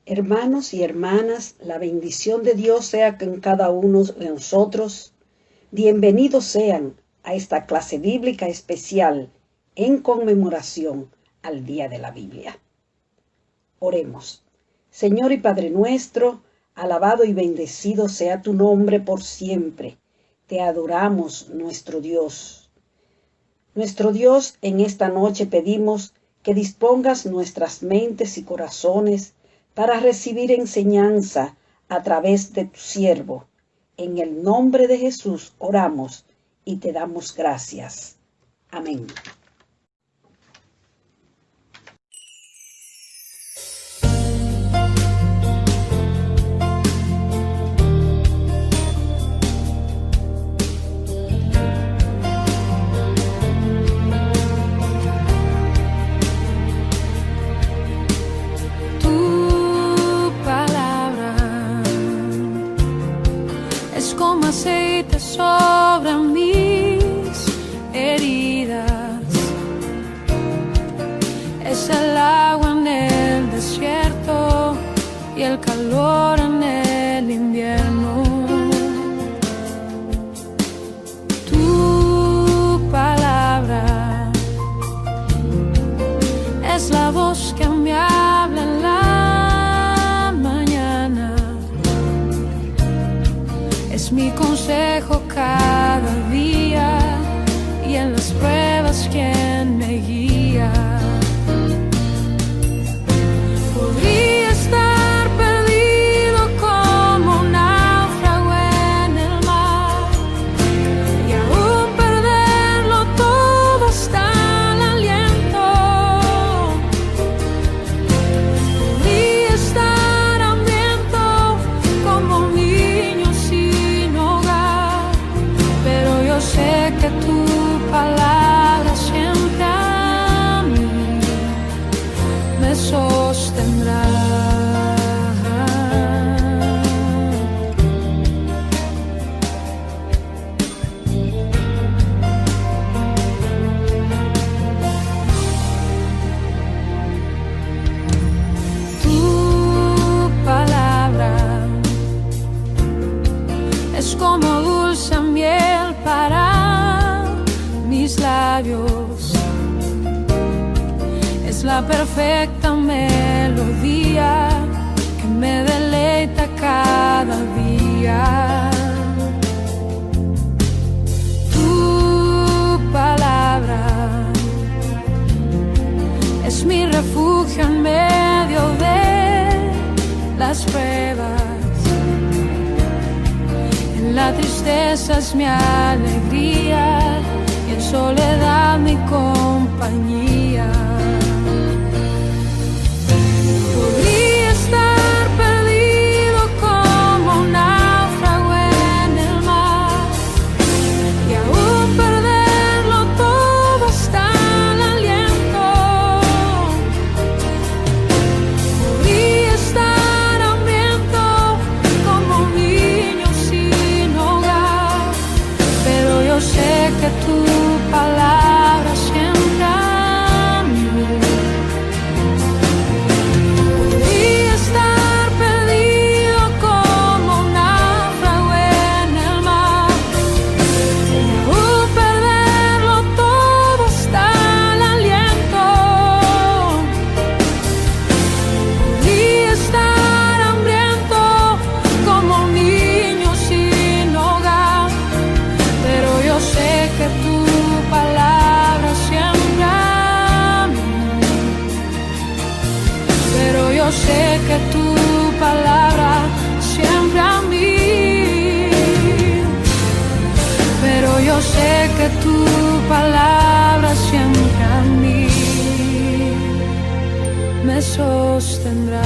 Hermanos y hermanas, la bendición de Dios sea con cada uno de nosotros. Bienvenidos sean a esta clase bíblica especial en conmemoración al Día de la Biblia. Oremos. Señor y Padre nuestro, alabado y bendecido sea tu nombre por siempre. Te adoramos, nuestro Dios. Nuestro Dios, en esta noche pedimos que dispongas nuestras mentes y corazones para recibir enseñanza a través de tu siervo. En el nombre de Jesús oramos y te damos gracias. Amén. Como aceite sobre mis heridas, es el agua en el desierto y el calor en el invierno. Tu palabra es la voz que me habla en la mañana. Es mi consejo cada día y en las pruebas quien me guía. Podría estar perdido como un náufrago en el mar y aún perderlo todo hasta el aliento. Podría estar hambriento como un niño sin hogar, pero yo sé que tu palabra siempre a mí me sostendrá. Tu palabra es como dulce miel para mis labios, es la perfecta melodía que me deleita cada día. Tu palabra es mi refugio en medio de las pruebas. La tristeza es mi alegría y en soledad mi compañía. Podría estar perdido como un náufrago en el mar y aún perderlo todo hasta el aliento. Podría estar hambriento como un niño sin hogar, pero yo sé que tu palabra siempre a mí. Podría estar perdido como un náufrago en el mar y aún perderlo todo hasta el aliento. Podría estar hambriento como un niño sin hogar, pero yo sé que tu palabra siempre a mí. Pero yo sé que tu palabra siempre a mí. Pero yo sé que tu palabra siempre a mí me sostendrá.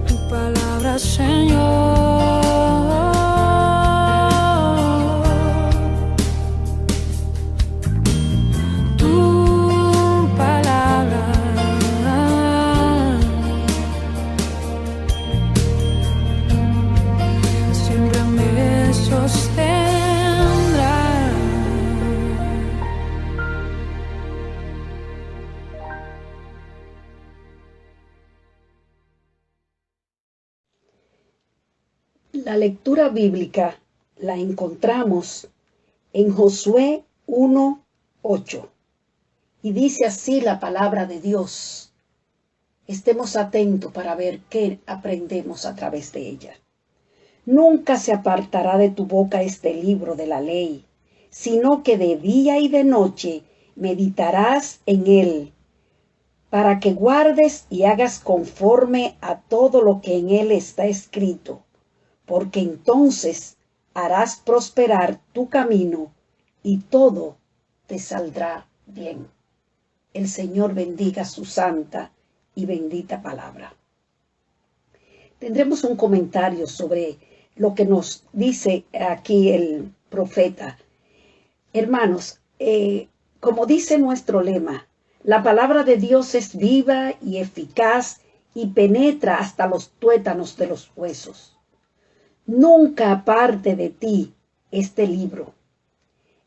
Tu palabra, Señor. Tu palabra siempre me sostendrá. La lectura bíblica la encontramos en Josué 1:8 y dice así la palabra de Dios. Estemos atentos para ver qué aprendemos a través de ella. Nunca se apartará de tu boca este libro de la ley, sino que de día y de noche meditarás en él, para que guardes y hagas conforme a todo lo que en él está escrito, porque entonces harás prosperar tu camino y todo te saldrá bien. El Señor bendiga su santa y bendita palabra. Tendremos un comentario sobre lo que nos dice aquí el profeta. Hermanos, como dice nuestro lema, la palabra de Dios es viva y eficaz y penetra hasta los tuétanos de los huesos. Nunca aparte de ti este libro.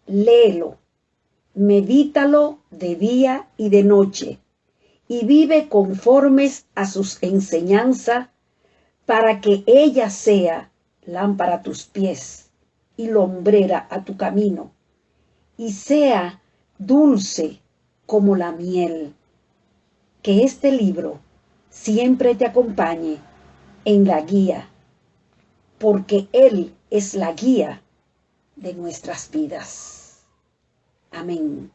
Léelo, medítalo de día y de noche, y vive conformes a sus enseñanzas, para que ella sea lámpara a tus pies y lumbrera a tu camino, y sea dulce como la miel. Que este libro siempre te acompañe en la guía, porque Él es la guía de nuestras vidas. Amén.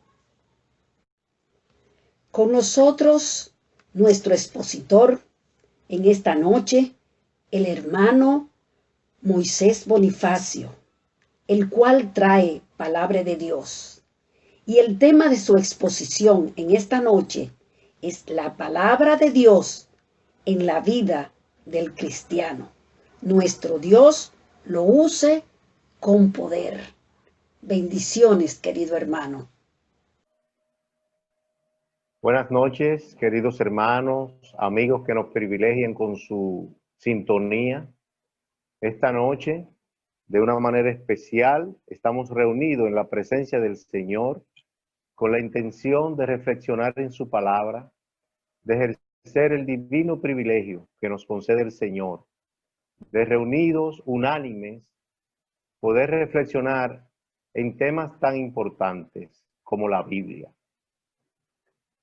Con nosotros, nuestro expositor en esta noche, el hermano Moisés Bonifacio, el cual trae palabra de Dios. Y el tema de su exposición en esta noche es la palabra de Dios en la vida del cristiano. Nuestro Dios lo use con poder. Bendiciones, querido hermano. Buenas noches, queridos hermanos, amigos que nos privilegian con su sintonía. Esta noche, de una manera especial, estamos reunidos en la presencia del Señor con la intención de reflexionar en su palabra, de ejercer el divino privilegio que nos concede el Señor, de reunidos unánimes, poder reflexionar en temas tan importantes como la Biblia.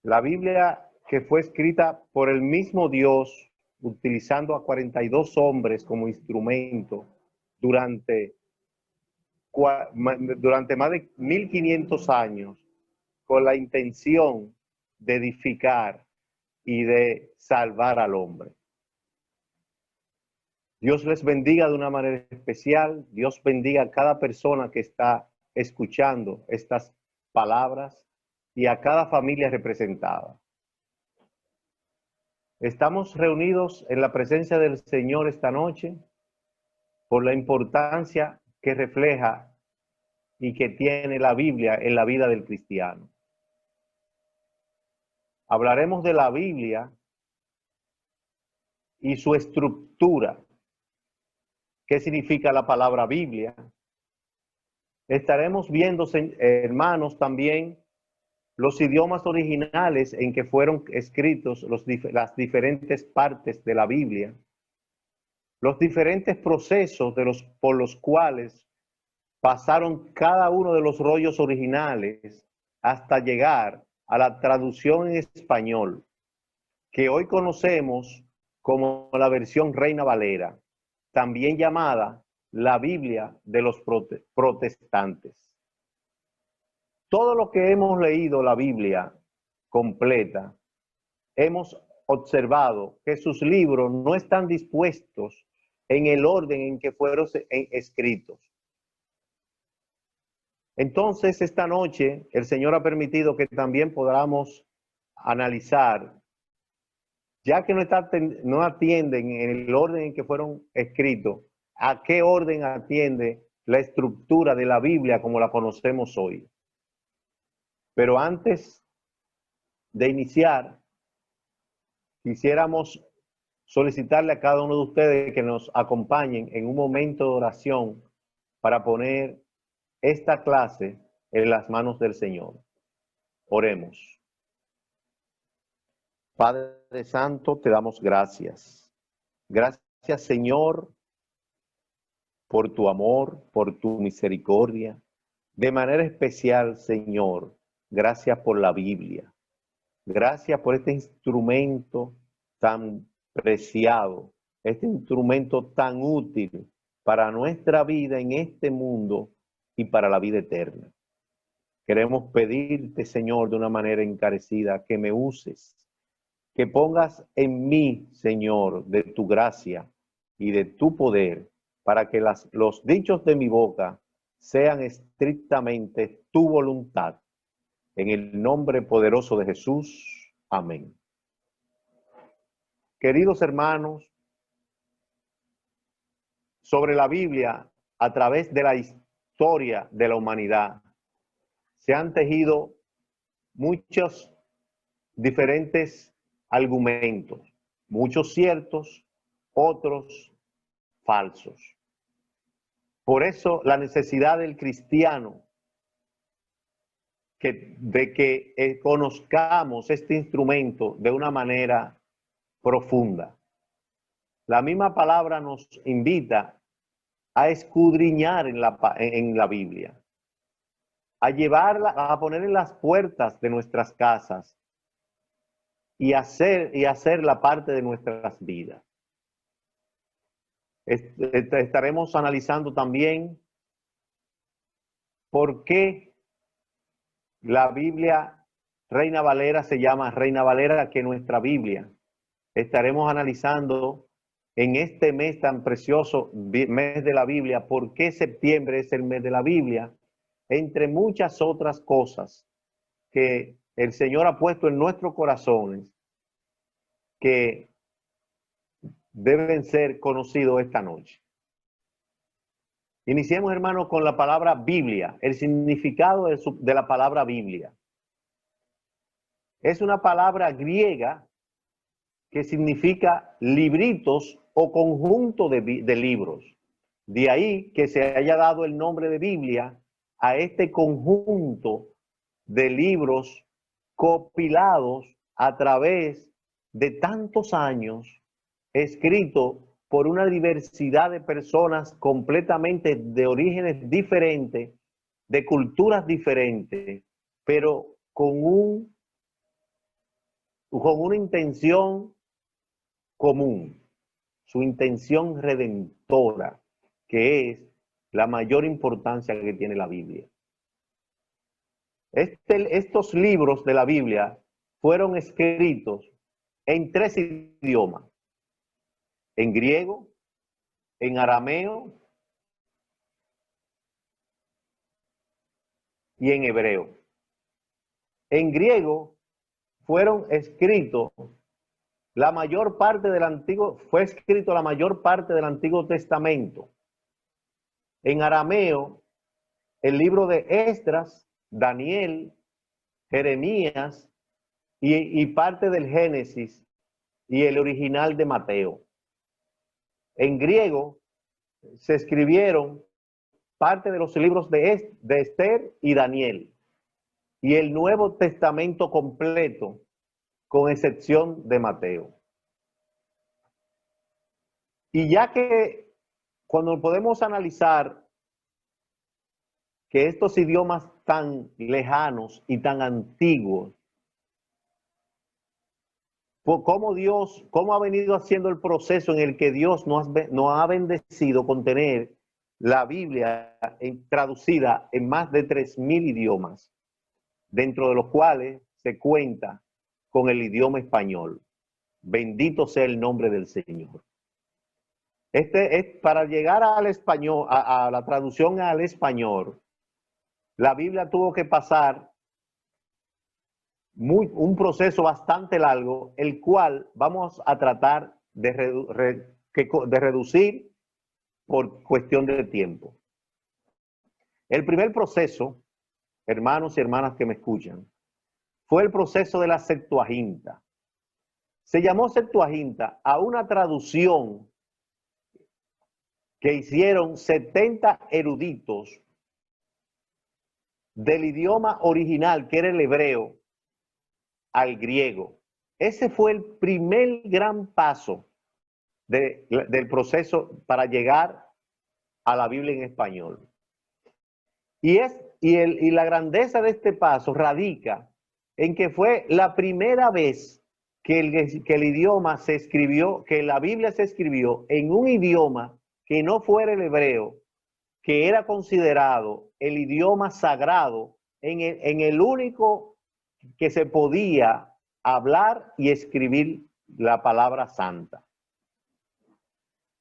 La Biblia que fue escrita por el mismo Dios, utilizando a 42 hombres como instrumento durante más de 1500 años, con la intención de edificar y de salvar al hombre. Dios les bendiga de una manera especial. Dios bendiga a cada persona que está escuchando estas palabras y a cada familia representada. Estamos reunidos en la presencia del Señor esta noche por la importancia que refleja y que tiene la Biblia en la vida del cristiano. Hablaremos de la Biblia y su estructura. ¿Qué significa la palabra Biblia? Estaremos viendo, hermanos, también los idiomas originales en que fueron escritos las diferentes partes de la Biblia, los diferentes procesos por los cuales pasaron cada uno de los rollos originales hasta llegar a la traducción en español, que hoy conocemos como la versión Reina Valera, también llamada la Biblia de los protestantes. Todo lo que hemos leído la Biblia completa, hemos observado que sus libros no están dispuestos en el orden en que fueron escritos. Entonces, esta noche, el Señor ha permitido que también podamos analizar, ya que no atienden en el orden en que fueron escritos, a qué orden atiende la estructura de la Biblia como la conocemos hoy. Pero antes de iniciar, quisiéramos solicitarle a cada uno de ustedes que nos acompañen en un momento de oración para poner esta clase en las manos del Señor. Oremos. Padre Santo, te damos gracias. Gracias, Señor, por tu amor, por tu misericordia. De manera especial, Señor, gracias por la Biblia. Gracias por este instrumento tan preciado, este instrumento tan útil para nuestra vida en este mundo y para la vida eterna. Queremos pedirte, Señor, de una manera encarecida, que me uses, que pongas en mí, Señor, de tu gracia y de tu poder, para que los dichos de mi boca sean estrictamente tu voluntad. En el nombre poderoso de Jesús. Amén. Queridos hermanos, sobre la Biblia, a través de la historia de la humanidad, se han tejido muchos diferentes argumentos, muchos ciertos, otros falsos. Por eso la necesidad del cristiano de que conozcamos este instrumento de una manera profunda. La misma palabra nos invita a escudriñar en la Biblia, a llevarla, a poner en las puertas de nuestras casas y hacerla parte de nuestras vidas. Estaremos analizando también por qué la Biblia Reina Valera se llama Reina Valera que nuestra Biblia. Estaremos analizando en este mes tan precioso, mes de la Biblia, por qué septiembre es el mes de la Biblia, entre muchas otras cosas que el Señor ha puesto en nuestros corazones que deben ser conocidos esta noche. Iniciemos, hermanos, con la palabra Biblia, el significado de la palabra Biblia. Es una palabra griega que significa libritos o conjunto de libros. De ahí que se haya dado el nombre de Biblia a este conjunto de libros compilados a través de tantos años, escrito por una diversidad de personas completamente de orígenes diferentes, de culturas diferentes, pero con una intención común, su intención redentora, que es la mayor importancia que tiene la Biblia. Estos libros de la Biblia fueron escritos en 3 idiomas: en griego, en arameo y en hebreo. En griego fueron escritos la mayor parte del Antiguo Testamento. En arameo, el libro de Esdras, Daniel, Jeremías y parte del Génesis y el original de Mateo. En griego se escribieron parte de los libros de Esther y Daniel y el Nuevo Testamento completo, con excepción de Mateo. Y ya que cuando podemos analizar que estos idiomas tan lejanos y tan antiguos, cómo ha venido haciendo el proceso en el que Dios nos ha bendecido con tener la Biblia traducida en más de 3,000 idiomas, dentro de los cuales se cuenta con el idioma español. Bendito sea el nombre del Señor. Para llegar al español, a la traducción al español, la Biblia tuvo que pasar un proceso bastante largo, el cual vamos a tratar de reducir por cuestión de tiempo. El primer proceso, hermanos y hermanas que me escuchan, fue el proceso de la Septuaginta. Se llamó Septuaginta a una traducción que hicieron 70 eruditos del idioma original, que era el hebreo, al griego. Ese fue el primer gran paso del proceso para llegar a la Biblia en español. Y la grandeza de este paso radica en que fue la primera vez que el idioma se escribió, que la Biblia se escribió en un idioma que no fuera el hebreo, que era considerado el idioma sagrado, en el único que se podía hablar y escribir la palabra santa.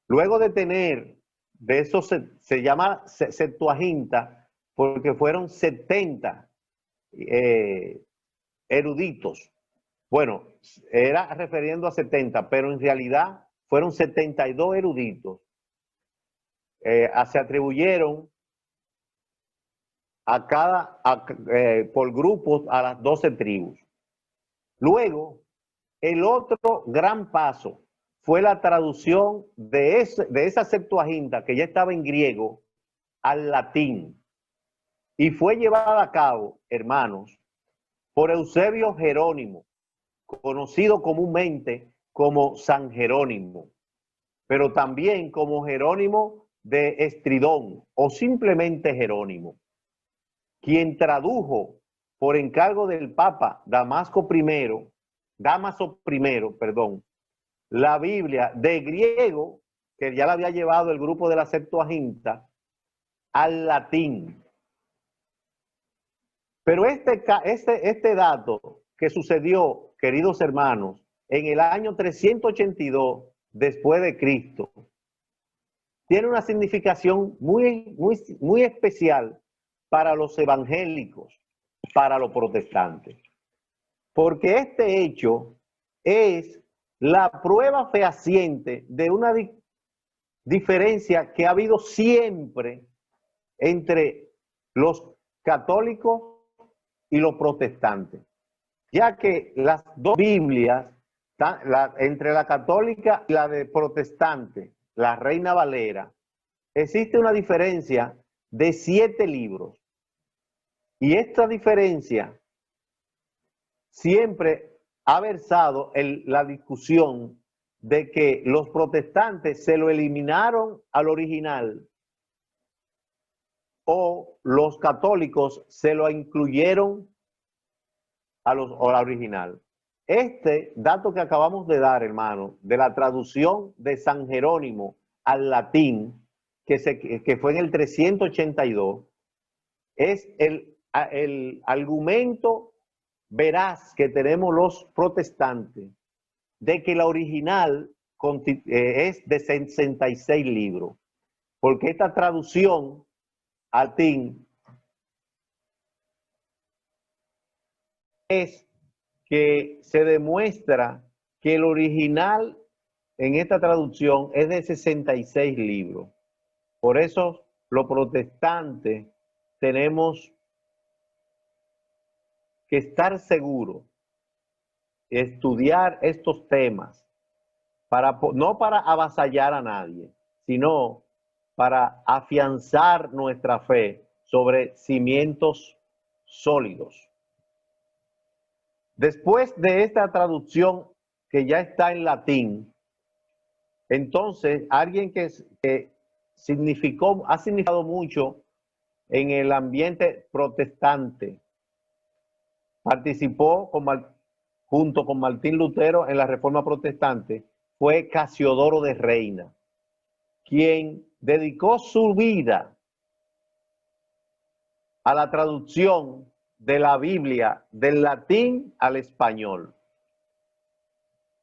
Luego de tener, de eso se llama Septuaginta, porque fueron 70 eruditos. Bueno, era refiriendo a 70, pero en realidad fueron 72 eruditos. Se atribuyeron por grupos a las 12 tribus. Luego, el otro gran paso fue la traducción de esa Septuaginta, que ya estaba en griego, al latín. Y fue llevada a cabo, hermanos, por Eusebio Jerónimo, conocido comúnmente como San Jerónimo, pero también como Jerónimo de Estridón o simplemente Jerónimo, quien tradujo por encargo del Papa Damaso I, la Biblia de griego, que ya la había llevado el grupo de la Septuaginta, al latín. Pero este dato que sucedió, queridos hermanos, en el año 382 después de Cristo, tiene una significación muy especial para los evangélicos, para los protestantes. Porque este hecho es la prueba fehaciente de una diferencia que ha habido siempre entre los católicos y los protestantes, ya que las dos Biblias, entre la católica y la de protestante, la Reina Valera, existe una diferencia de 7 libros. Y esta diferencia siempre ha versado en la discusión de que los protestantes se lo eliminaron al original o los católicos se lo incluyeron al original. Este dato que acabamos de dar, hermano, de la traducción de San Jerónimo al latín, que fue en el 382, es el argumento veraz que tenemos los protestantes de que la original es de 66 libros, porque esta traducción al latín es que se demuestra que el original en esta traducción es de 66 libros. Por eso los protestantes tenemos que estar seguros, estudiar estos temas, no para avasallar a nadie, sino para afianzar nuestra fe sobre cimientos sólidos. Después de esta traducción que ya está en latín, entonces alguien que ha significado mucho en el ambiente protestante, participó junto con Martín Lutero en la Reforma Protestante, fue Casiodoro de Reina, quien dedicó su vida a la traducción de la Biblia del latín al español.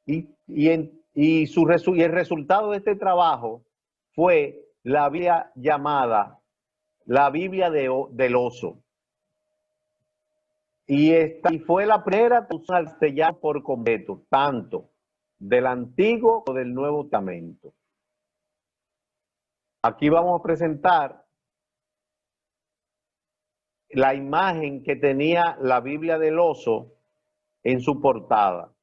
Y el resultado de este trabajo fue la Biblia llamada la Biblia del Oso. Y fue la primera traducción al castellano por completo, tanto del Antiguo como del Nuevo Testamento. Aquí vamos a presentar la imagen que tenía la Biblia del Oso en su portada.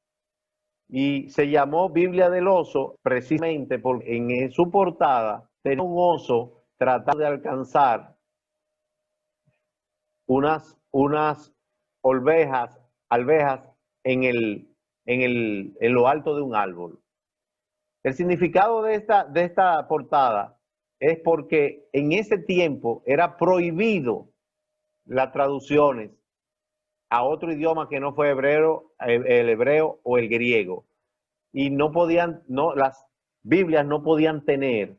Y se llamó Biblia del Oso precisamente porque en su portada tenía un oso tratando de alcanzar unas alvejas en lo alto de un árbol. El significado de esta portada es porque en ese tiempo era prohibido las traducciones a otro idioma que no fue hebreo, el hebreo o el griego. Y no podían, no, las Biblias no podían tener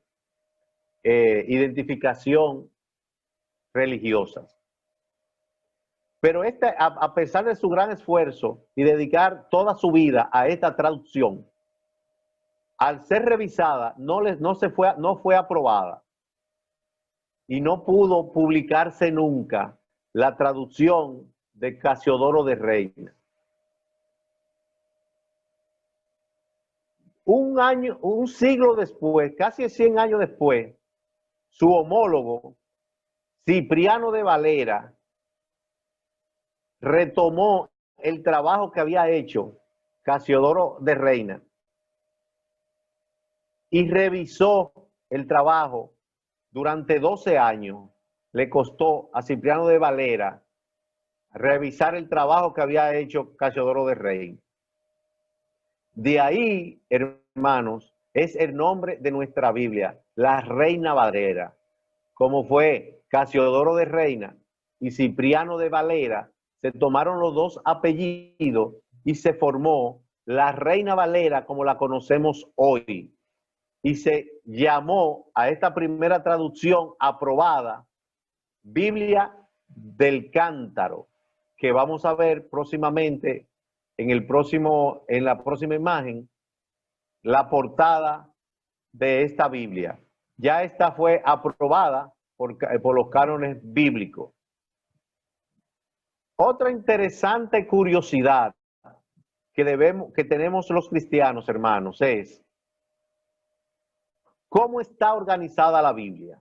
identificación religiosa. Pero a pesar de su gran esfuerzo y dedicar toda su vida a esta traducción, al ser revisada, no fue aprobada y no pudo publicarse nunca la traducción de Casiodoro de Reina. Un siglo después, casi 100 años después, su homólogo, Cipriano de Valera, retomó el trabajo que había hecho Casiodoro de Reina y revisó el trabajo durante 12 años. Le costó a Cipriano de Valera revisar el trabajo que había hecho Casiodoro de Reina. De ahí, hermanos, es el nombre de nuestra Biblia, la Reina Valera. Como fue Casiodoro de Reina y Cipriano de Valera, se tomaron los dos apellidos y se formó la Reina Valera como la conocemos hoy. Y se llamó a esta primera traducción aprobada Biblia del Cántaro, que vamos a ver próximamente en la próxima imagen, la portada de esta Biblia. Ya esta fue aprobada por los cánones bíblicos. Otra interesante curiosidad que tenemos los cristianos, hermanos, es cómo está organizada la Biblia.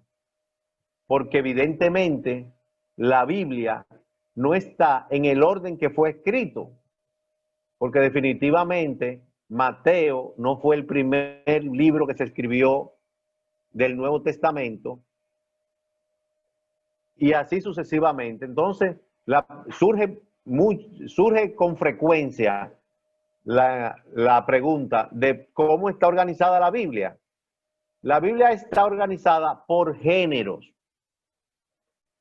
Porque evidentemente la Biblia no está en el orden que fue escrito. Porque definitivamente Mateo no fue el primer libro que se escribió del Nuevo Testamento. Y así sucesivamente. Entonces, surge con frecuencia la pregunta de cómo está organizada la Biblia. La Biblia está organizada por géneros.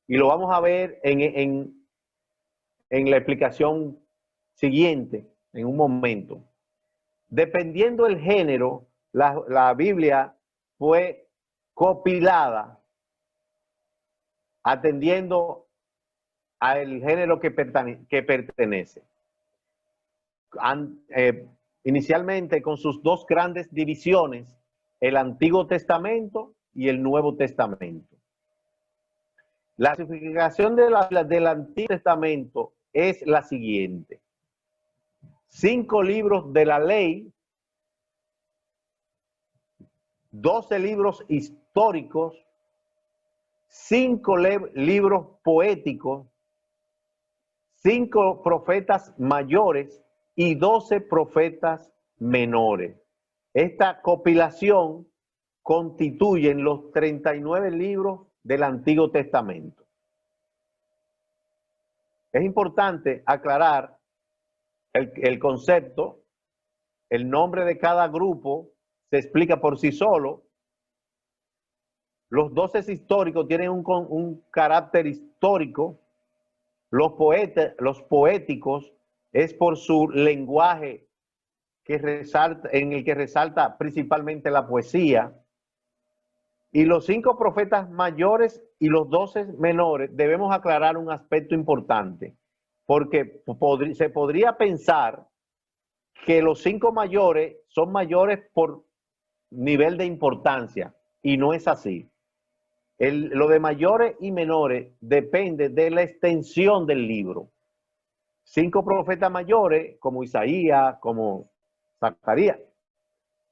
Y lo vamos a ver en la explicación siguiente, en un momento. Dependiendo del género, la Biblia fue compilada atendiendo al género que pertenece. Inicialmente con sus dos grandes divisiones, el Antiguo Testamento y el Nuevo Testamento. La clasificación del Antiguo Testamento es la siguiente: 5 libros de la ley, 12 libros históricos, 5 libros poéticos, 5 profetas mayores y 12 profetas menores. Esta compilación constituye los 39 libros del Antiguo Testamento. Es importante aclarar el concepto. El nombre de cada grupo se explica por sí solo. Los 12 históricos tienen un carácter histórico. Los poéticos es por su lenguaje en el que resalta principalmente la poesía. Y los 5 profetas mayores y los 12 menores, debemos aclarar un aspecto importante, porque se podría pensar que los 5 mayores son mayores por nivel de importancia, y no es así. Lo de mayores y menores depende de la extensión del libro. 5 profetas mayores, como Isaías, como Zacarías,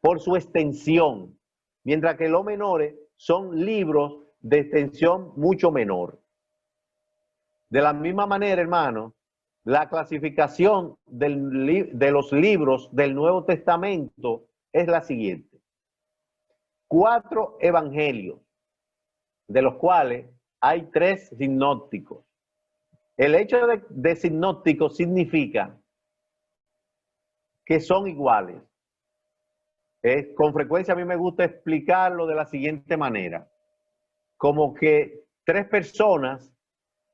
por su extensión, mientras que los menores son libros de extensión mucho menor. De la misma manera, hermano, la clasificación de los libros del Nuevo Testamento es la siguiente: 4 evangelios, de los cuales hay 3 sinópticos. El hecho de sinóptico significa que son iguales. Con frecuencia a mí me gusta explicarlo de la siguiente manera. como que tres personas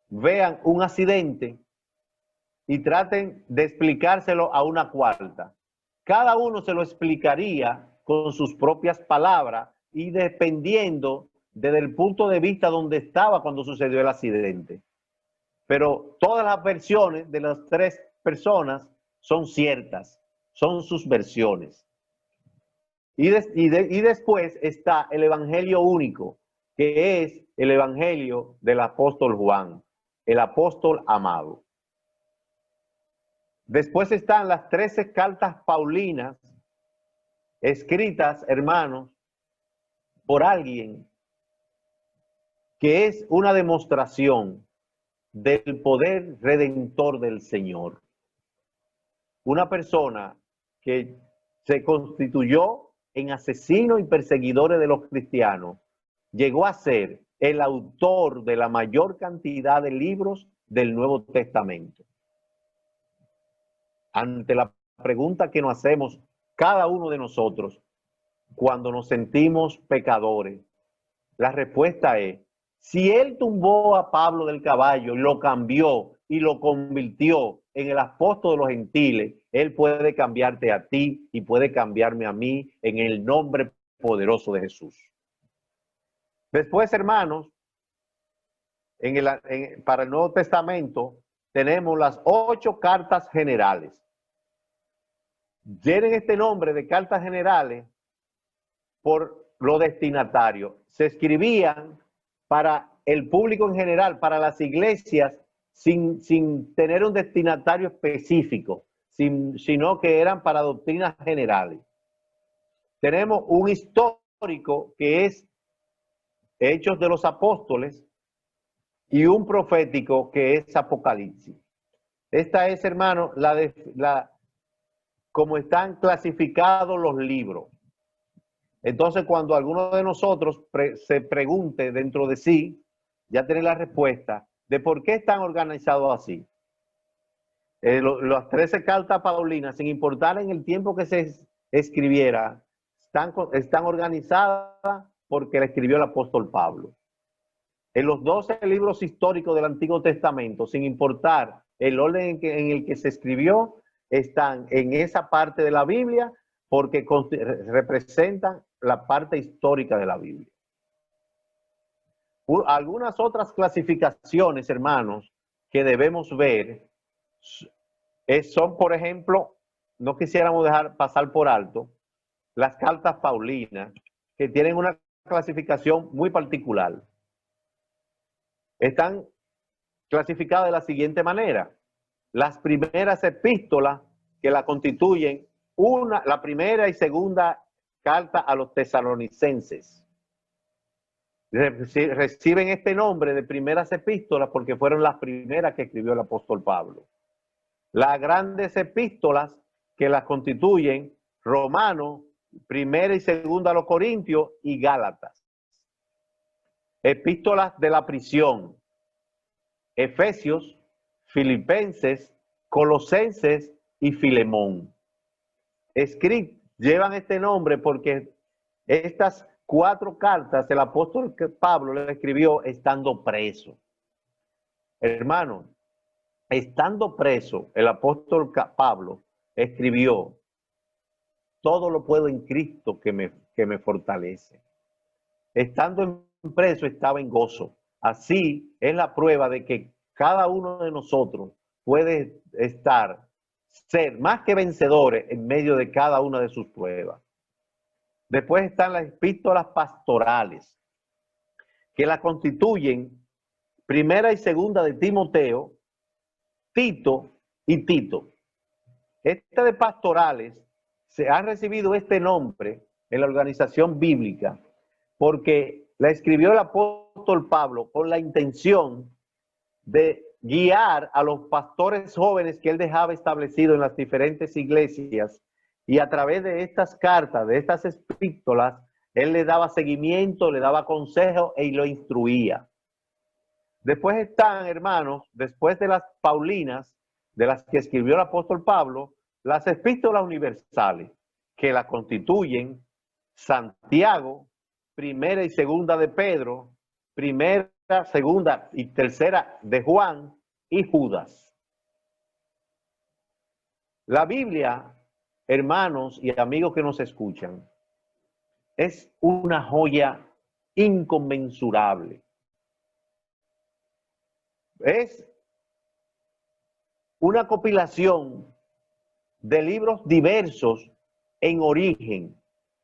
vean un accidente y traten de explicárselo a una cuarta. Cada uno se lo explicaría con sus propias palabras y dependiendo desde el punto de vista donde estaba cuando sucedió el accidente. Pero todas las versiones de las tres personas son ciertas, son sus versiones. Y después está el evangelio único, que es el evangelio del apóstol Juan, el apóstol amado. Después están las 13 cartas paulinas, escritas, hermanos, por alguien que es una demostración del poder redentor del Señor. Una persona que se constituyó en asesino y perseguidor de los cristianos, llegó a ser el autor de la mayor cantidad de libros del Nuevo Testamento. Ante la pregunta que nos hacemos cada uno de nosotros cuando nos sentimos pecadores, la respuesta es: si él tumbó a Pablo del caballo, lo cambió y lo convirtió en el apóstol de los gentiles, él puede cambiarte a ti y puede cambiarme a mí en el nombre poderoso de Jesús. Después, hermanos, para el Nuevo Testamento tenemos las 8 cartas generales. Tienen este nombre de cartas generales por los destinatarios. Se escribían para el público en general, para las iglesias, sin tener un destinatario específico, sino que eran para doctrinas generales. Tenemos un histórico que es Hechos de los Apóstoles y un profético que es Apocalipsis. Esta es, hermano, como están clasificados los libros. Entonces, cuando alguno de nosotros se pregunte dentro de sí, ya tiene la respuesta de por qué están organizados así. Las 13 cartas paulinas, sin importar en el tiempo que se escribiera, están organizadas porque la escribió el apóstol Pablo. En los 12 libros históricos del Antiguo Testamento, sin importar el orden en el que se escribió, están en esa parte de la Biblia porque representan la parte histórica de la Biblia. Algunas otras clasificaciones, hermanos, que debemos ver son, por ejemplo, no quisiéramos dejar pasar por alto las cartas paulinas, que tienen una clasificación muy particular. Están clasificadas de la siguiente manera: las primeras epístolas, que la constituyen la primera y segunda carta a los tesalonicenses. Reciben este nombre de primeras epístolas porque fueron las primeras que escribió el apóstol Pablo. Las grandes epístolas, que las constituyen Romanos, primera y segunda a los Corintios y Gálatas. Epístolas de la prisión: Efesios, Filipenses, Colosenses y Filemón. Llevan este nombre porque estas 4 cartas el apóstol Pablo le escribió estando preso. Hermano, estando preso, el apóstol Pablo escribió: todo lo puedo en Cristo que me fortalece. Estando preso estaba en gozo. Así es la prueba de que cada uno de nosotros puede ser más que vencedores en medio de cada una de sus pruebas. Después están las epístolas pastorales, que las constituyen primera y segunda de Timoteo, Tito y Tito. Esta de pastorales se ha recibido este nombre en la organización bíblica porque la escribió el apóstol Pablo con la intención de guiar a los pastores jóvenes que él dejaba establecidos en las diferentes iglesias, y a través de estas cartas, de estas epístolas, él le daba seguimiento, le daba consejo y lo instruía. Después están, hermanos, después de las paulinas, de las que escribió el apóstol Pablo, las epístolas universales, que la constituyen Santiago, primera y segunda de Pedro, primera, segunda y tercera de Juan y Judas. La Biblia, hermanos y amigos que nos escuchan, es una joya inconmensurable. Es una compilación de libros diversos en origen,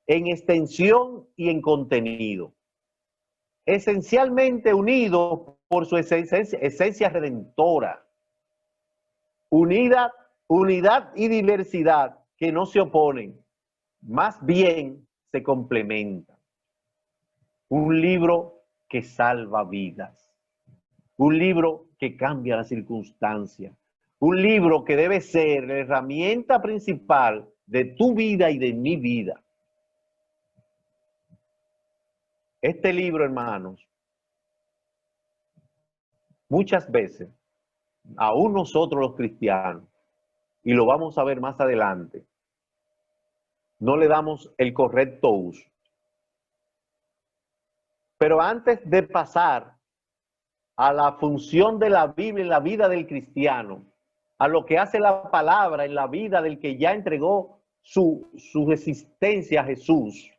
en extensión y en contenido, esencialmente unidos por su esencia redentora, unidad y diversidad que no se oponen, más bien se complementan. Un libro que salva vidas, un libro que cambia las circunstancias, un libro que debe ser la herramienta principal de tu vida y de mi vida. Este libro, hermanos, muchas veces, aún nosotros los cristianos, y lo vamos a ver más adelante, no le damos el correcto uso. Pero antes de pasar a la función de la Biblia en la vida del cristiano, a lo que hace la palabra en la vida del que ya entregó su existencia a Jesús,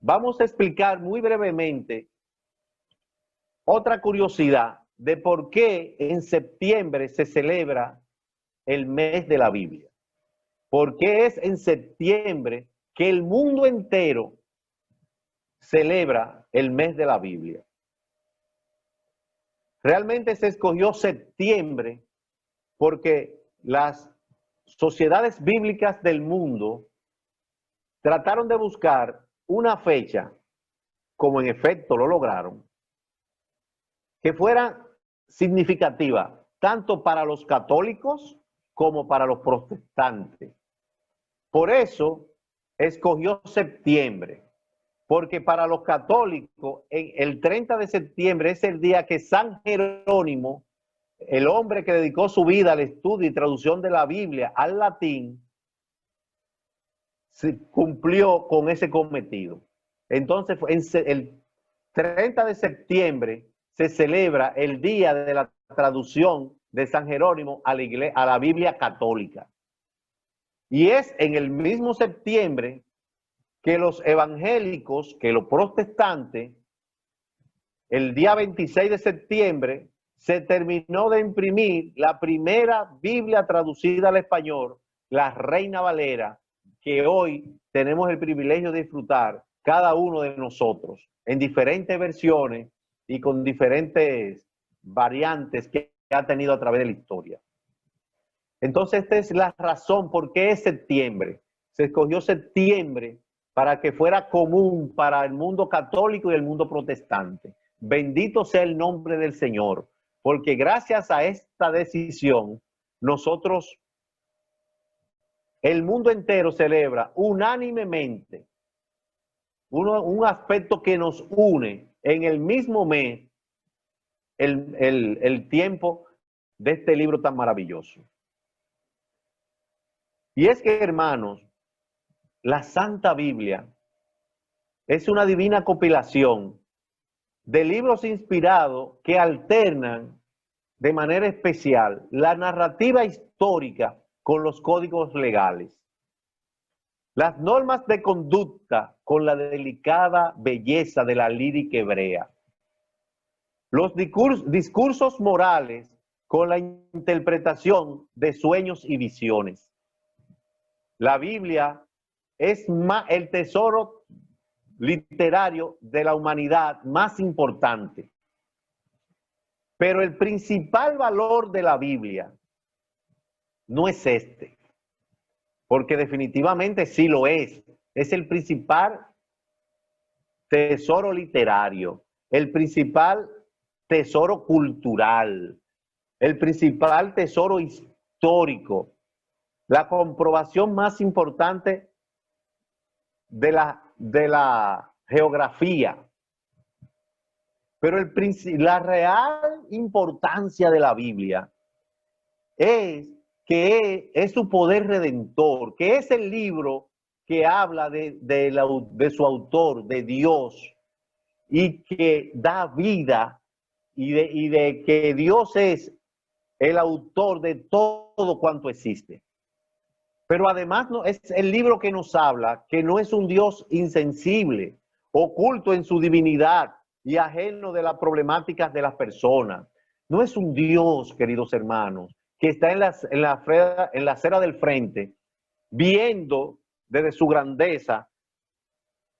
vamos a explicar muy brevemente otra curiosidad de por qué en septiembre se celebra el mes de la Biblia. ¿Por qué es en septiembre que el mundo entero celebra el mes de la Biblia? Realmente se escogió septiembre porque las sociedades bíblicas del mundo trataron de buscar una fecha, como en efecto lo lograron, que fuera significativa tanto para los católicos como para los protestantes. Por eso escogió septiembre, porque para los católicos el 30 de septiembre es el día que San Jerónimo, el hombre que dedicó su vida al estudio y traducción de la Biblia al latín, se cumplió con ese cometido. Entonces, el 30 de septiembre se celebra el día de la traducción de San Jerónimo a la Biblia católica. Y es en el mismo septiembre que los evangélicos, que los protestantes, el día 26 de septiembre, se terminó de imprimir la primera Biblia traducida al español, la Reina Valera, que hoy tenemos el privilegio de disfrutar cada uno de nosotros en diferentes versiones y con diferentes variantes que ha tenido a través de la historia. Entonces, esta es la razón por qué es septiembre. Se escogió septiembre para que fuera común para el mundo católico y el mundo protestante. Bendito sea el nombre del Señor, porque gracias a esta decisión, nosotros, el mundo entero celebra unánimemente un aspecto que nos une en el mismo mes, el tiempo de este libro tan maravilloso. Y es que, hermanos, la Santa Biblia es una divina compilación de libros inspirados que alternan de manera especial la narrativa histórica con los códigos legales, las normas de conducta con la delicada belleza de la lírica hebrea, los discursos morales con la interpretación de sueños y visiones. La Biblia es el tesoro literario de la humanidad más importante. Pero el principal valor de la Biblia no es este, porque definitivamente sí lo es. Es el principal tesoro literario, el principal tesoro cultural, el principal tesoro histórico, la comprobación más importante de la geografía. Pero la real importancia de la Biblia es que es su poder redentor, que es el libro que habla de su autor, de Dios, y que da vida y de que Dios es el autor de todo cuanto existe. Pero además no, es el libro que nos habla que no es un Dios insensible, oculto en su divinidad y ajeno de las problemáticas de las personas. No es un Dios, queridos hermanos, que está en la acera del frente, viendo desde su grandeza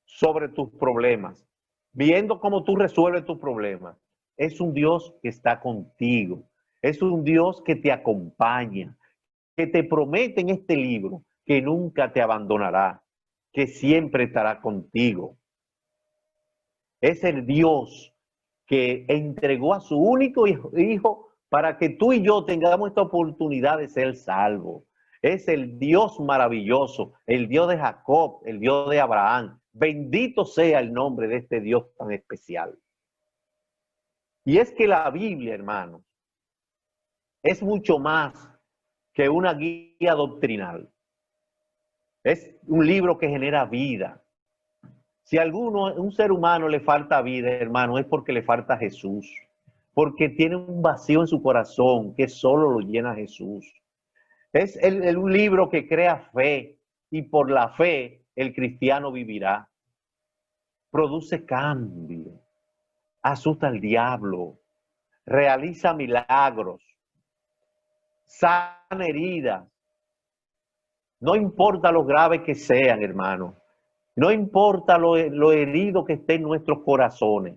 sobre tus problemas, viendo cómo tú resuelves tus problemas. Es un Dios que está contigo, es un Dios que te acompaña, que te promete en este libro que nunca te abandonará, que siempre estará contigo. Es el Dios que entregó a su único hijo para que tú y yo tengamos esta oportunidad de ser salvos. Es el Dios maravilloso, el Dios de Jacob, el Dios de Abraham. Bendito sea el nombre de este Dios tan especial. Y es que la Biblia, hermanos, es mucho más que una guía doctrinal. Es un libro que genera vida. Si a un ser humano le falta vida, hermano, es porque le falta Jesús. Porque tiene un vacío en su corazón que solo lo llena Jesús. Es un libro que crea fe y por la fe el cristiano vivirá. Produce cambio, asusta al diablo, realiza milagros, sana heridas. No importa lo grave que sean, hermano. No importa lo herido que esté en nuestros corazones.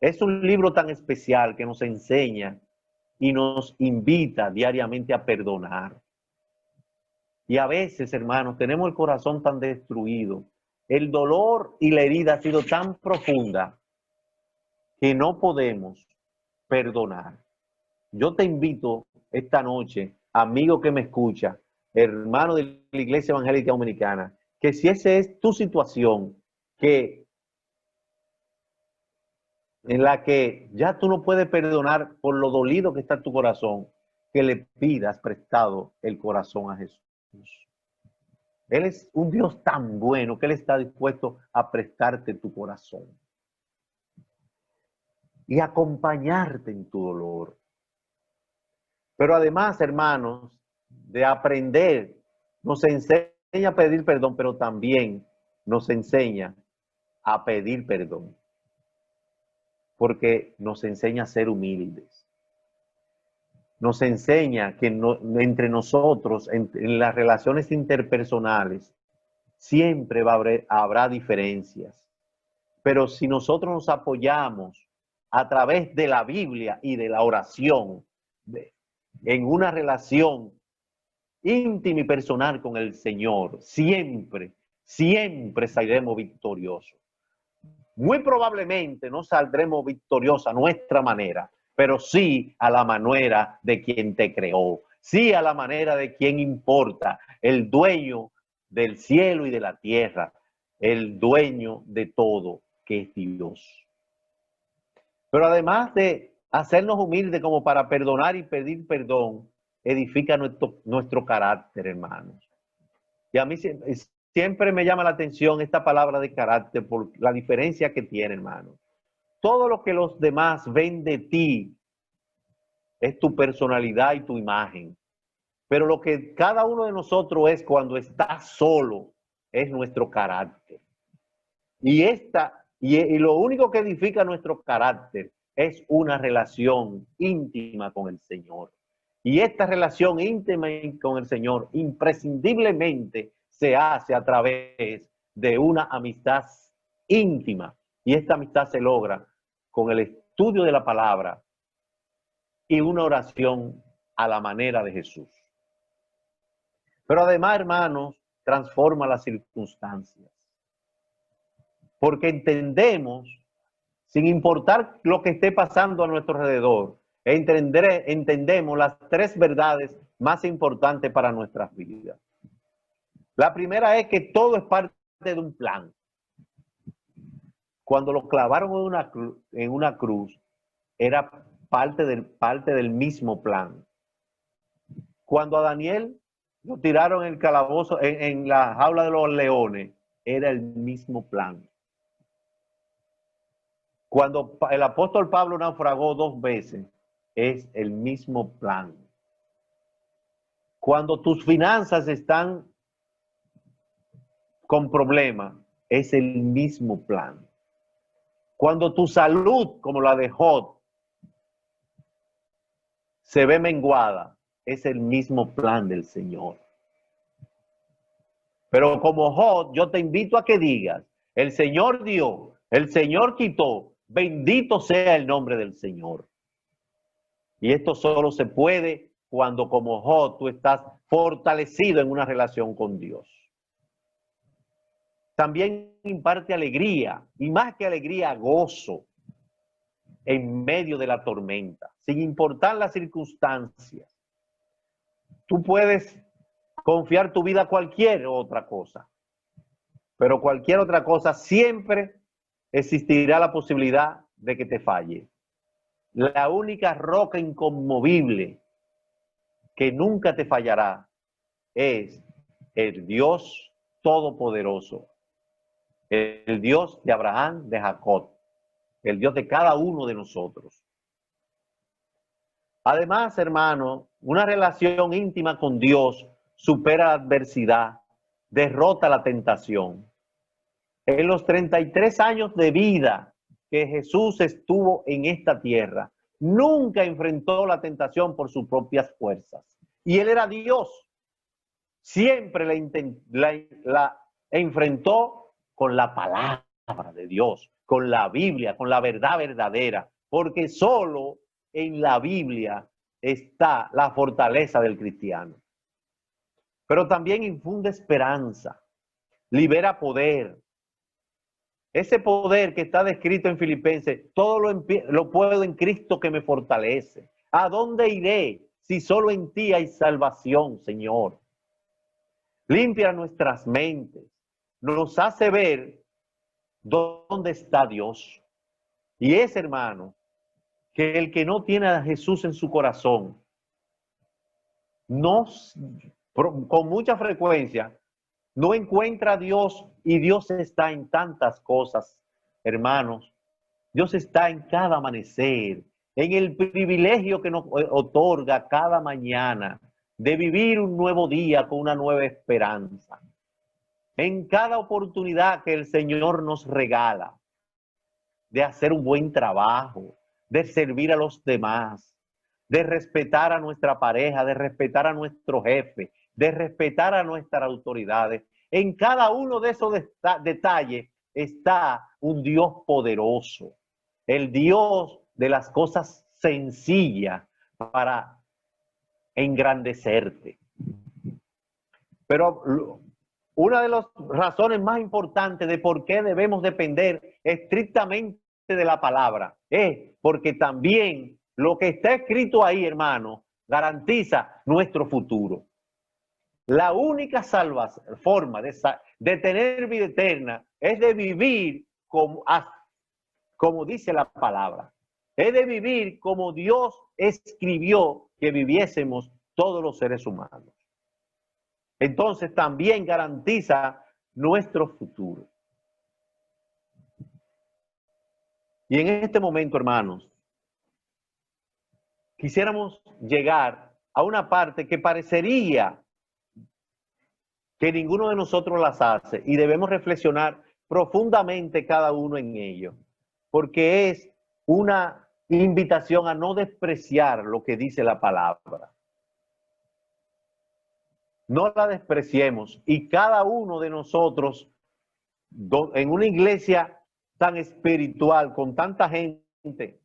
Es un libro tan especial que nos enseña y nos invita diariamente a perdonar. Y a veces, hermanos, tenemos el corazón tan destruido. El dolor y la herida ha sido tan profunda que no podemos perdonar. Yo te invito esta noche, amigo que me escucha, hermano de la Iglesia Evangélica Dominicana, que si esa es tu situación, en la que ya tú no puedes perdonar por lo dolido que está tu corazón, que le pidas prestado el corazón a Jesús. Él es un Dios tan bueno que Él está dispuesto a prestarte tu corazón y acompañarte en tu dolor. Pero además, hermanos, de aprender, nos enseña a pedir perdón, pero también nos enseña a pedir perdón. Porque nos enseña a ser humildes. Nos enseña que entre nosotros, en las relaciones interpersonales, siempre habrá diferencias. Pero si nosotros nos apoyamos a través de la Biblia y de la oración, en una relación íntima y personal con el Señor, siempre saldremos victoriosos. Muy probablemente no saldremos victoriosos a nuestra manera, pero sí a la manera de quien te creó, sí a la manera de quien importa, el dueño del cielo y de la tierra, el dueño de todo, que es Dios. Pero además de hacernos humildes como para perdonar y pedir perdón, edifica nuestro carácter, hermanos. Y a mí siempre me llama la atención esta palabra de carácter por la diferencia que tiene, hermano. Todo lo que los demás ven de ti es tu personalidad y tu imagen. Pero lo que cada uno de nosotros es cuando está solo es nuestro carácter. Y lo único que edifica nuestro carácter es una relación íntima con el Señor. Y esta relación íntima con el Señor imprescindiblemente se hace a través de una amistad íntima. Y esta amistad se logra con el estudio de la palabra y una oración a la manera de Jesús. Pero además, hermanos, transforma las circunstancias. Porque entendemos, sin importar lo que esté pasando a nuestro alrededor, entendemos las tres verdades más importantes para nuestras vidas. La primera es que todo es parte de un plan. Cuando lo clavaron en una cruz, era parte del mismo plan. Cuando a Daniel lo tiraron en el calabozo, en la jaula de los leones, era el mismo plan. Cuando el apóstol Pablo naufragó 2 veces, es el mismo plan. Cuando tus finanzas están con problemas, es el mismo plan. Cuando tu salud, como la de Job, se ve menguada, es el mismo plan del Señor. Pero como Job, yo te invito a que digas, el Señor dio, el Señor quitó, bendito sea el nombre del Señor. Y esto solo se puede cuando como Job tú estás fortalecido en una relación con Dios. También imparte alegría, y más que alegría, gozo en medio de la tormenta, sin importar las circunstancias. Tú puedes confiar tu vida a cualquier otra cosa, pero cualquier otra cosa siempre existirá la posibilidad de que te falle. La única roca inconmovible que nunca te fallará es el Dios Todopoderoso, el Dios de Abraham, de Jacob, el Dios de cada uno de nosotros. Además, hermano, una relación íntima con Dios supera la adversidad, derrota la tentación. En los 33 años de vida que Jesús estuvo en esta tierra, nunca enfrentó la tentación por sus propias fuerzas. Y Él era Dios. Siempre la enfrentó con la palabra de Dios, con la Biblia, con la verdad verdadera, porque solo en la Biblia está la fortaleza del cristiano. Pero también infunde esperanza, libera poder. Ese poder que está descrito en Filipenses, todo lo puedo en Cristo que me fortalece. ¿A dónde iré si solo en ti hay salvación, Señor? Limpia nuestras mentes, nos hace ver dónde está Dios. Y es, hermano, que el que no tiene a Jesús en su corazón, con mucha frecuencia, no encuentra a Dios, y Dios está en tantas cosas, hermanos. Dios está en cada amanecer, en el privilegio que nos otorga cada mañana de vivir un nuevo día con una nueva esperanza. En cada oportunidad que el Señor nos regala de hacer un buen trabajo, de servir a los demás, de respetar a nuestra pareja, de respetar a nuestro jefe, de respetar a nuestras autoridades. En cada uno de esos detalles está un Dios poderoso, el Dios de las cosas sencillas para engrandecerte. Pero una de las razones más importantes de por qué debemos depender estrictamente de la palabra es porque también lo que está escrito ahí, hermano, garantiza nuestro futuro. La única forma de tener vida eterna es de vivir como dice la palabra. Es de vivir como Dios escribió que viviésemos todos los seres humanos. Entonces también garantiza nuestro futuro. Y en este momento, hermanos, quisiéramos llegar a una parte que parecería que ninguno de nosotros las hace, y debemos reflexionar profundamente cada uno en ello, porque es una invitación a no despreciar lo que dice la palabra. No la despreciemos, y cada uno de nosotros en una iglesia tan espiritual, con tanta gente,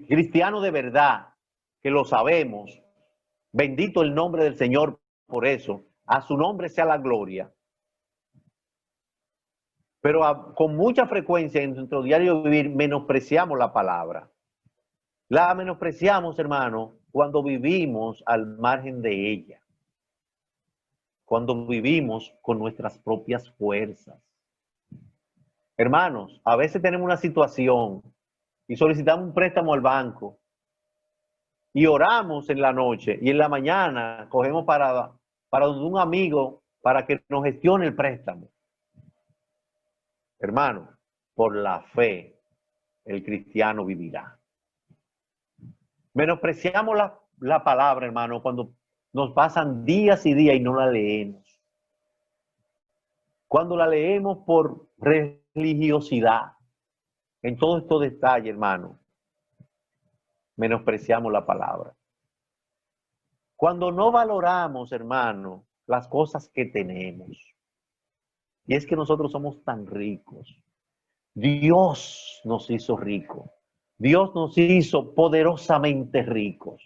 cristiano de verdad, que lo sabemos, bendito el nombre del Señor por eso, a su nombre sea la gloria. Pero con mucha frecuencia en nuestro diario vivir menospreciamos la palabra. La menospreciamos, hermano, cuando vivimos al margen de ella. Cuando vivimos con nuestras propias fuerzas. Hermanos, a veces tenemos una situación y solicitamos un préstamo al banco y oramos en la noche, y en la mañana cogemos para un amigo para que nos gestione el préstamo. Hermano, por la fe el cristiano vivirá. Menospreciamos la palabra, hermano, cuando nos pasan días y días y no la leemos. Cuando la leemos por religiosidad, en todos estos detalles, hermano, menospreciamos la palabra. Cuando no valoramos, hermano, las cosas que tenemos. Y es que nosotros somos tan ricos. Dios nos hizo ricos. Dios nos hizo poderosamente ricos.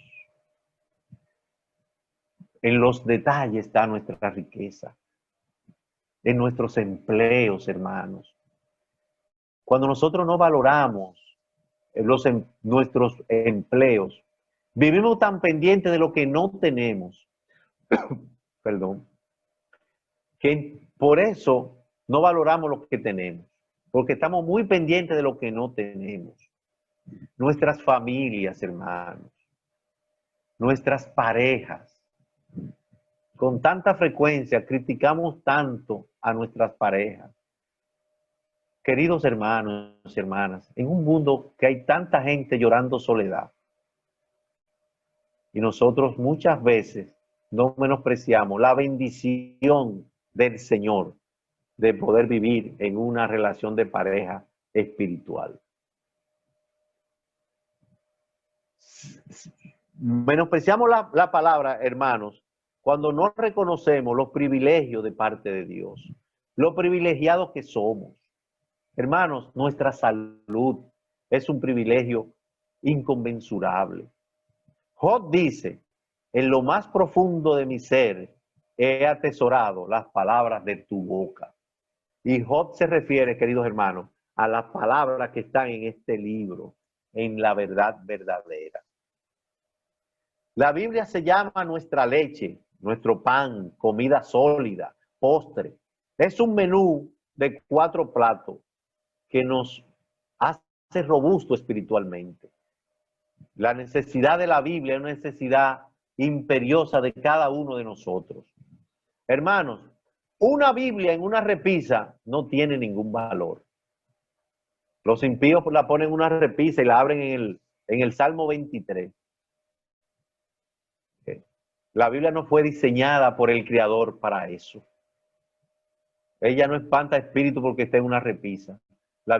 En los detalles está nuestra riqueza. En nuestros empleos, hermanos. Cuando nosotros no valoramos nuestros empleos, vivimos tan pendientes de lo que no tenemos, perdón, que por eso no valoramos lo que tenemos, porque estamos muy pendientes de lo que no tenemos. Nuestras familias, hermanos, nuestras parejas, con tanta frecuencia criticamos tanto a nuestras parejas. Queridos hermanos y hermanas, en un mundo que hay tanta gente llorando soledad, y nosotros muchas veces no menospreciamos la bendición del Señor de poder vivir en una relación de pareja espiritual. Menospreciamos la palabra, hermanos, cuando no reconocemos los privilegios de parte de Dios, lo privilegiados que somos. Hermanos, nuestra salud es un privilegio inconmensurable. Job dice, en lo más profundo de mi ser he atesorado las palabras de tu boca. Y Job se refiere, queridos hermanos, a las palabras que están en este libro, en la verdad verdadera. La Biblia se llama nuestra leche, nuestro pan, comida sólida, postre. Es un menú de 4 platos que nos hace robusto espiritualmente. La necesidad de la Biblia es una necesidad imperiosa de cada uno de nosotros. Hermanos, una Biblia en una repisa no tiene ningún valor. Los impíos la ponen en una repisa y la abren en el Salmo 23. La Biblia no fue diseñada por el Creador para eso. Ella no espanta espíritu porque está en una repisa. La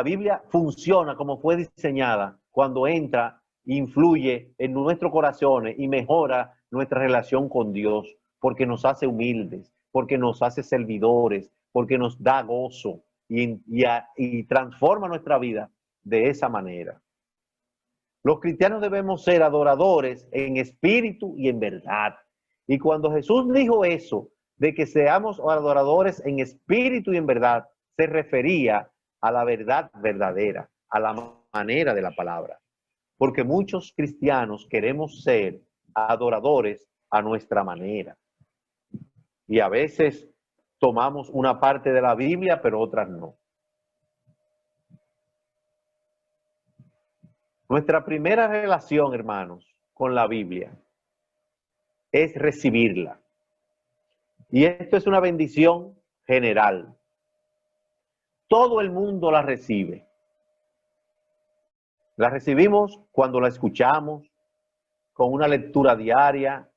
Biblia funciona como fue diseñada cuando entra, influye en nuestros corazones y mejora nuestra relación con Dios, porque nos hace humildes, porque nos hace servidores, porque nos da gozo y transforma nuestra vida de esa manera. Los cristianos debemos ser adoradores en espíritu y en verdad. Y cuando Jesús dijo eso, de que seamos adoradores en espíritu y en verdad, se refería a la verdad verdadera, a la manera de la palabra. Porque muchos cristianos queremos ser adoradores a nuestra manera. Y a veces tomamos una parte de la Biblia, pero otras no. Nuestra primera relación, hermanos, con la Biblia es recibirla. Y esto es una bendición general. Todo el mundo la recibe. La recibimos cuando la escuchamos, con una lectura diaria,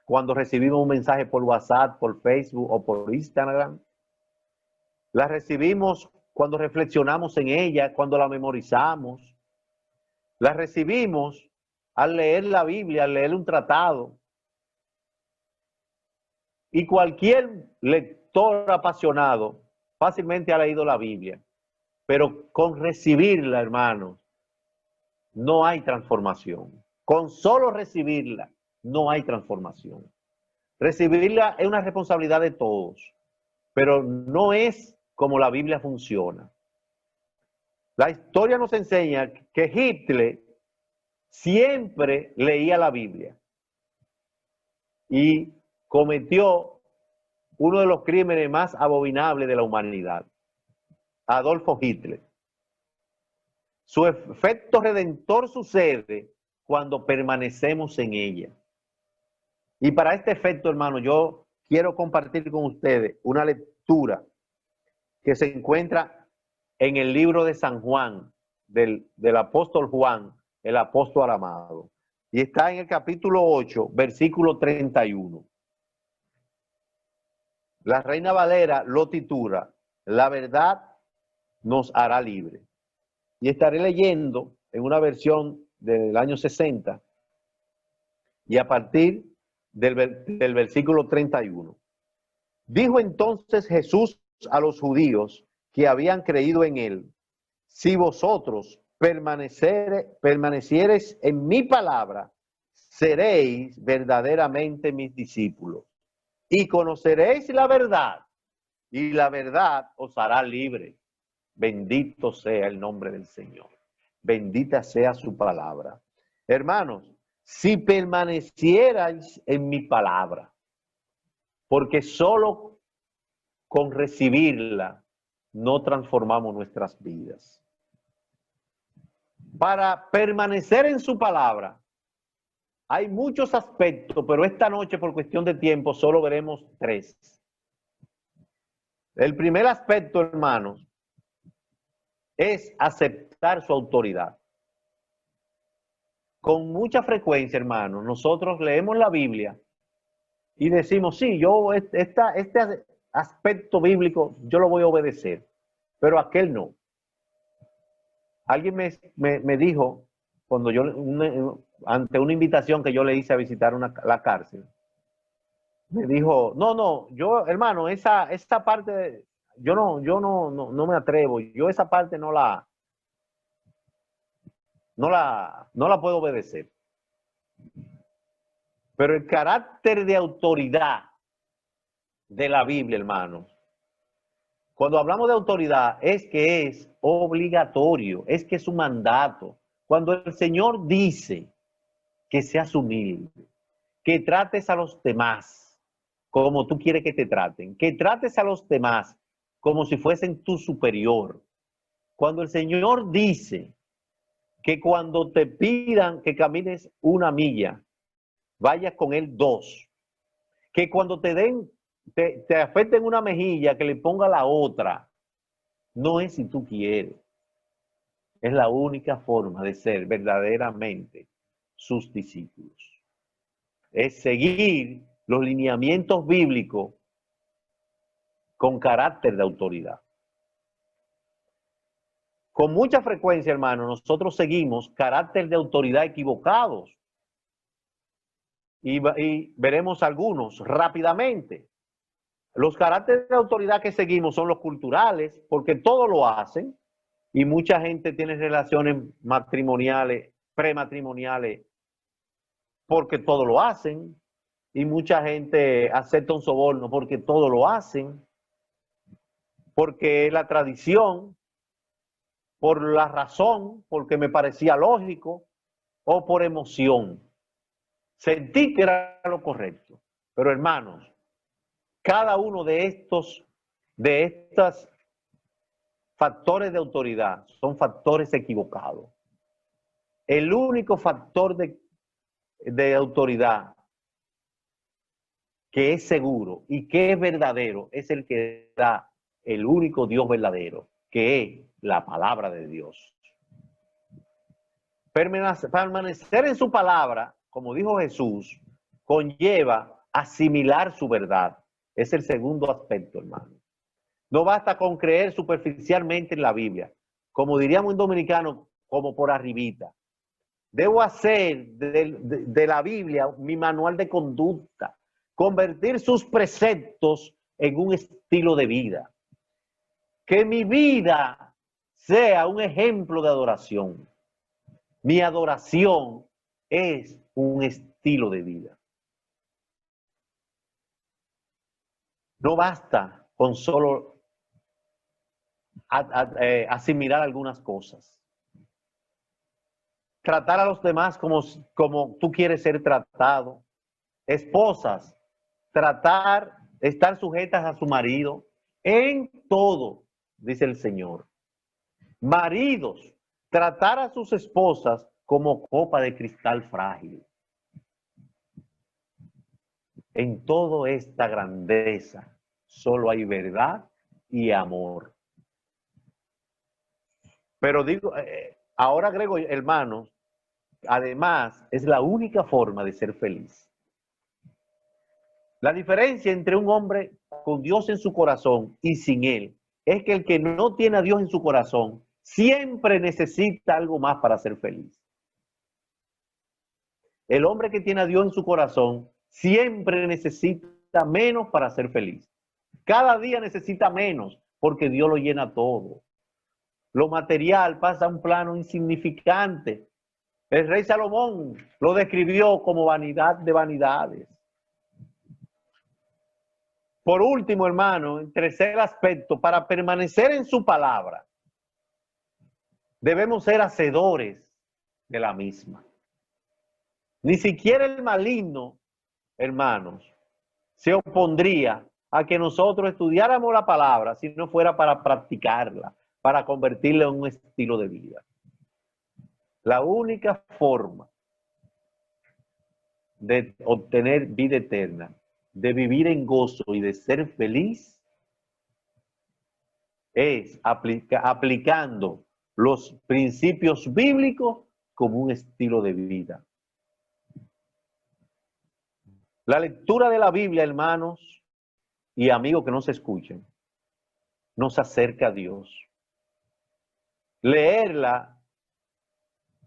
cuando recibimos un mensaje por WhatsApp, por Facebook o por Instagram. La recibimos cuando reflexionamos en ella, cuando la memorizamos. La recibimos al leer la Biblia, al leer un tratado. Y cualquier lector apasionado fácilmente ha leído la Biblia. Pero con recibirla, hermanos, no hay transformación. Con solo recibirla, no hay transformación. Recibirla es una responsabilidad de todos, pero no es como la Biblia funciona. La historia nos enseña que Hitler siempre leía la Biblia y cometió uno de los crímenes más abominables de la humanidad, Adolfo Hitler. Su efecto redentor sucede cuando permanecemos en ella. Y para este efecto, hermano, yo quiero compartir con ustedes una lectura que se encuentra en el libro de San Juan, del apóstol Juan, el apóstol amado. Y está en el capítulo 8, versículo 31. La Reina Valera lo titula, La verdad nos hará libre. Y estaré leyendo en una versión del año 60 y a partir del versículo 31. Dijo entonces Jesús a los judíos que habían creído en él, si vosotros permaneciereis en mi palabra, seréis verdaderamente mis discípulos y conoceréis la verdad y la verdad os hará libre. Bendito sea el nombre del Señor. Bendita sea su palabra. Hermanos, si permanecierais en mi palabra, porque solo con recibirla no transformamos nuestras vidas. Para permanecer en su palabra, hay muchos aspectos, pero esta noche por cuestión de tiempo solo veremos 3. El primer aspecto, hermanos, es aceptar su autoridad. Con mucha frecuencia, hermanos, nosotros leemos la Biblia y decimos, sí, yo este aspecto bíblico yo lo voy a obedecer, pero aquel no. Alguien me dijo, cuando ante una invitación que yo le hice a visitar la cárcel, me dijo, no, yo, hermano, esa parte, yo no me atrevo, yo esa parte no la puedo obedecer. Pero el carácter de autoridad de la Biblia, hermanos, cuando hablamos de autoridad, es que es obligatorio, es que es un mandato. Cuando el Señor dice que seas humilde, que trates a los demás como tú quieres que te traten, que trates a los demás como si fuesen tu superior. Cuando el Señor dice que cuando te pidan que camines 1 milla, vayas con él 2, que cuando te afecten una mejilla, que le ponga la otra. No es si tú quieres. Es la única forma de ser verdaderamente sus discípulos. Es seguir los lineamientos bíblicos con carácter de autoridad. Con mucha frecuencia, hermano, nosotros seguimos carácter de autoridad equivocados. Y veremos algunos rápidamente. Los caracteres de autoridad que seguimos son los culturales, porque todo lo hacen, y mucha gente tiene relaciones matrimoniales, prematrimoniales, porque todo lo hacen, y mucha gente acepta un soborno porque todo lo hacen, porque es la tradición, por la razón, porque me parecía lógico, o por emoción. Sentí que era lo correcto. Pero hermanos, cada uno de estos factores de autoridad son factores equivocados. El único factor de autoridad que es seguro y que es verdadero es el que da el único Dios verdadero, que es la palabra de Dios. Permanecer en su palabra, como dijo Jesús, conlleva asimilar su verdad. Es el segundo aspecto, hermano. No basta con creer superficialmente en la Biblia. Como diríamos en dominicano, como por arribita. Debo hacer de la Biblia mi manual de conducta. Convertir sus preceptos en un estilo de vida. Que mi vida sea un ejemplo de adoración. Mi adoración es un estilo de vida. No basta con solo asimilar algunas cosas. Tratar a los demás como tú quieres ser tratado. Esposas, estar sujetas a su marido en todo, dice el Señor. Maridos, tratar a sus esposas como copa de cristal frágil. En toda esta grandeza solo hay verdad y amor. Pero digo, ahora agrego, hermanos, además es la única forma de ser feliz. La diferencia entre un hombre con Dios en su corazón y sin él es que el que no tiene a Dios en su corazón siempre necesita algo más para ser feliz. El hombre que tiene a Dios en su corazón siempre necesita menos para ser feliz. Cada día necesita menos porque Dios lo llena todo. Lo material pasa a un plano insignificante. El rey Salomón lo describió como vanidad de vanidades. Por último, hermano, en tercer aspecto, para permanecer en su palabra, debemos ser hacedores de la misma. Ni siquiera el maligno, hermanos, se opondría a que nosotros estudiáramos la palabra si no fuera para practicarla, para convertirla en un estilo de vida. La única forma de obtener vida eterna, de vivir en gozo y de ser feliz, es aplicando los principios bíblicos como un estilo de vida. La lectura de la Biblia, hermanos y amigos que nos escuchen, nos acerca a Dios. Leerla,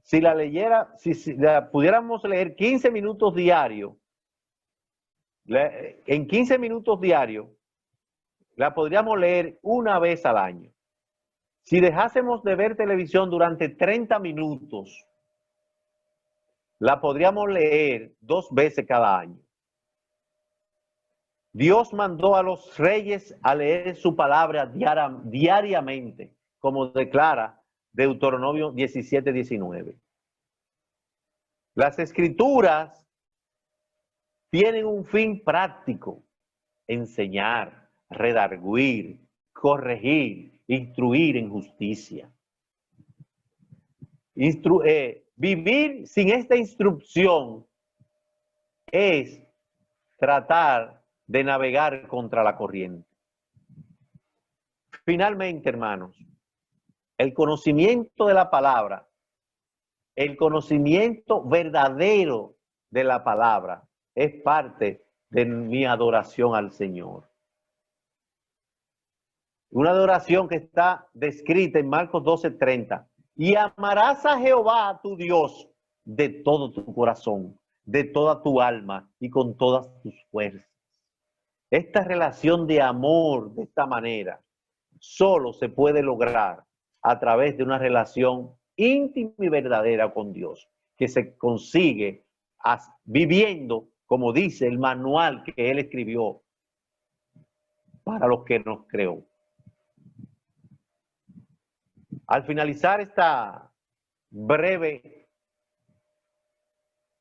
si la pudiéramos leer 15 minutos diarios, en 15 minutos diarios, la podríamos leer una vez al año. Si dejásemos de ver televisión durante 30 minutos, la podríamos leer 2 veces cada año. Dios mandó a los reyes a leer su palabra diariamente, como declara Deuteronomio 17:19. Las escrituras tienen un fin práctico: enseñar, redarguir, corregir, instruir en justicia. Vivir sin esta instrucción es tratar de navegar contra la corriente. Finalmente, hermanos, el conocimiento de la palabra, el conocimiento verdadero de la palabra, es parte de mi adoración al Señor. Una adoración que está descrita en Marcos 12:30. Y amarás a Jehová tu Dios de todo tu corazón, de toda tu alma y con todas tus fuerzas. Esta relación de amor de esta manera solo se puede lograr a través de una relación íntima y verdadera con Dios, que se consigue viviendo, como dice el manual que Él escribió para los que nos creó. Al finalizar esta breve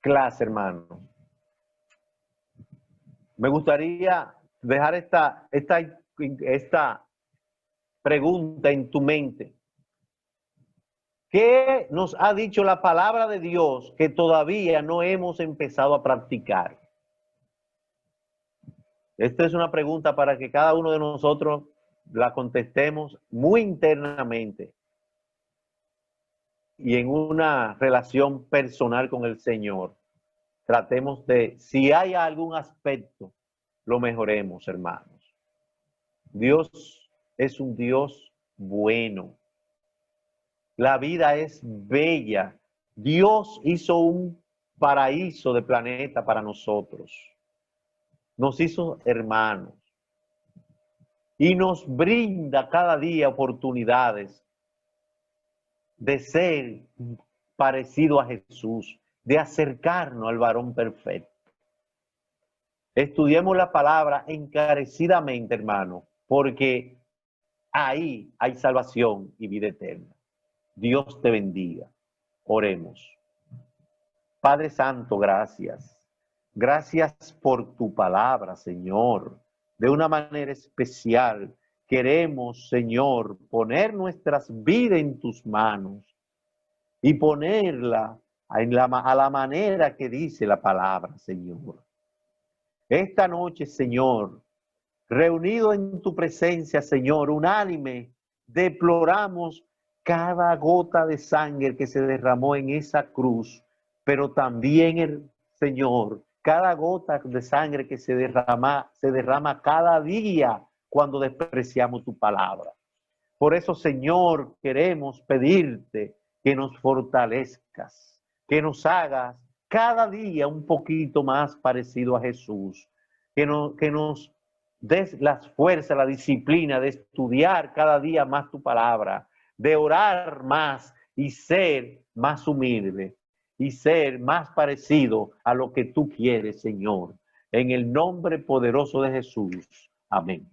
clase, hermano, me gustaría dejar esta pregunta en tu mente. ¿Qué nos ha dicho la palabra de Dios que todavía no hemos empezado a practicar? Esta es una pregunta para que cada uno de nosotros la contestemos muy internamente y en una relación personal con el Señor. Tratemos de, si hay algún aspecto, lo mejoremos, hermanos. Dios es un Dios bueno. La vida es bella. Dios hizo un paraíso de planeta para nosotros. Nos hizo hermanos. Y nos brinda cada día oportunidades de ser parecido a Jesús, de acercarnos al varón perfecto. Estudiemos la palabra encarecidamente, hermano, porque ahí hay salvación y vida eterna. Dios te bendiga. Oremos. Padre Santo, gracias. Gracias por tu palabra, Señor. De una manera especial, queremos, Señor, poner nuestras vidas en tus manos y ponerla a la manera que dice la palabra, Señor. Esta noche, Señor, reunido en tu presencia, Señor, unánime, deploramos cada gota de sangre que se derramó en esa cruz, pero también, Señor, cada gota de sangre que se derrama cada día cuando despreciamos tu palabra. Por eso, Señor, queremos pedirte que nos fortalezcas, que nos hagas cada día un poquito más parecido a Jesús, que nos des las fuerzas, la disciplina de estudiar cada día más tu palabra, de orar más y ser más humilde y ser más parecido a lo que tú quieres, Señor. En el nombre poderoso de Jesús. Amén.